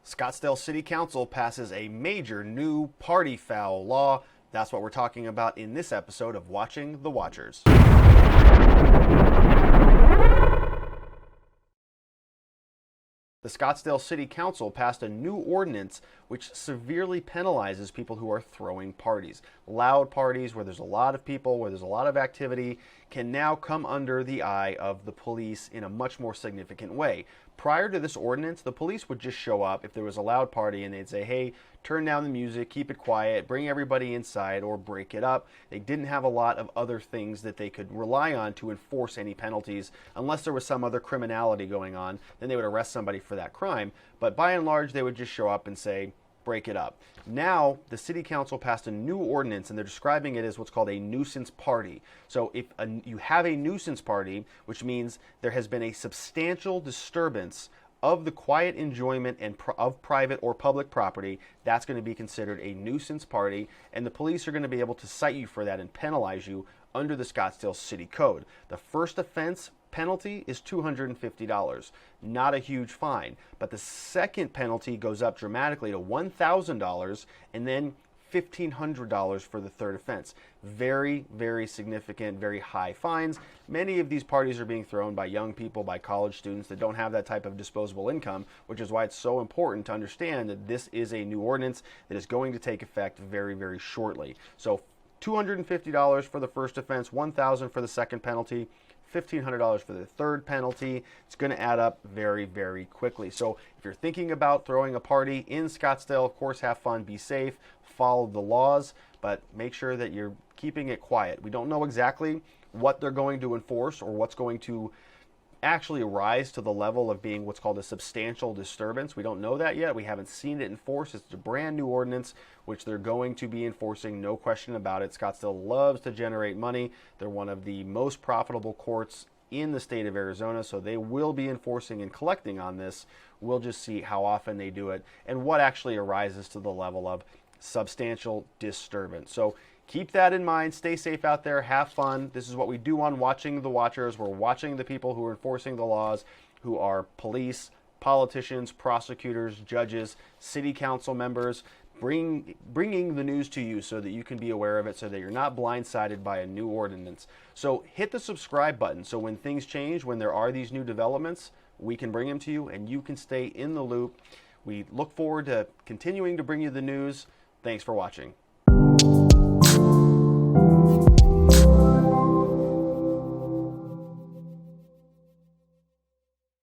Scottsdale City Council passes a major new party foul law. That's what we're talking about in this episode of Watching the Watchers. The Scottsdale City Council passed a new ordinance which severely penalizes people who are throwing parties. Loud parties, where there's a lot of people, where there's a lot of activity, can now come under the eye of the police in a much more significant way. Prior to this ordinance, the police would just show up if there was a loud party and they'd say, hey, turn down the music, keep it quiet, bring everybody inside, or break it up. They didn't have a lot of other things that they could rely on to enforce any penalties unless there was some other criminality going on. Then they would arrest somebody for that crime. But by and large, they would just show up and say, break it up. Now, the City Council passed a new ordinance, and they're describing it as what's called a nuisance party. So if you have a nuisance party, which means there has been a substantial disturbance of the quiet enjoyment of private or public property, that's going to be considered a nuisance party, and the police are going to be able to cite you for that and penalize you under the Scottsdale City Code. The first offense penalty is $250, not a huge fine, but the second penalty goes up dramatically to $1,000 and then $1,500 for the third offense. Very, very significant, very high fines. Many of these parties are being thrown by young people, by college students that don't have that type of disposable income, which is why it's so important to understand that this is a new ordinance that is going to take effect very, very shortly. So $250 for the first offense, $1,000 for the second penalty, $1,500 for the third penalty. It's going to add up very, very quickly. So if you're thinking about throwing a party in Scottsdale, of course, have fun, be safe, follow the laws, but make sure that you're keeping it quiet. We don't know exactly what they're going to enforce or what's going to actually rise to the level of being what's called a substantial disturbance. We don't know that yet. We haven't seen it enforced. It's a brand new ordinance which they're going to be enforcing, no question about it. Scottsdale loves to generate money. They're one of the most profitable courts in the state of Arizona, so they will be enforcing and collecting on this. We'll just see how often they do it and what actually arises to the level of substantial disturbance. So keep that in mind. Stay safe out there. Have fun. This is what we do on Watching the Watchers. We're watching the people who are enforcing the laws, who are police, politicians, prosecutors, judges, city council members, bringing the news to you so that you can be aware of it, so that you're not blindsided by a new ordinance. So hit the subscribe button so when things change, when there are these new developments, we can bring them to you and you can stay in the loop. We look forward to continuing to bring you the news. Thanks for watching.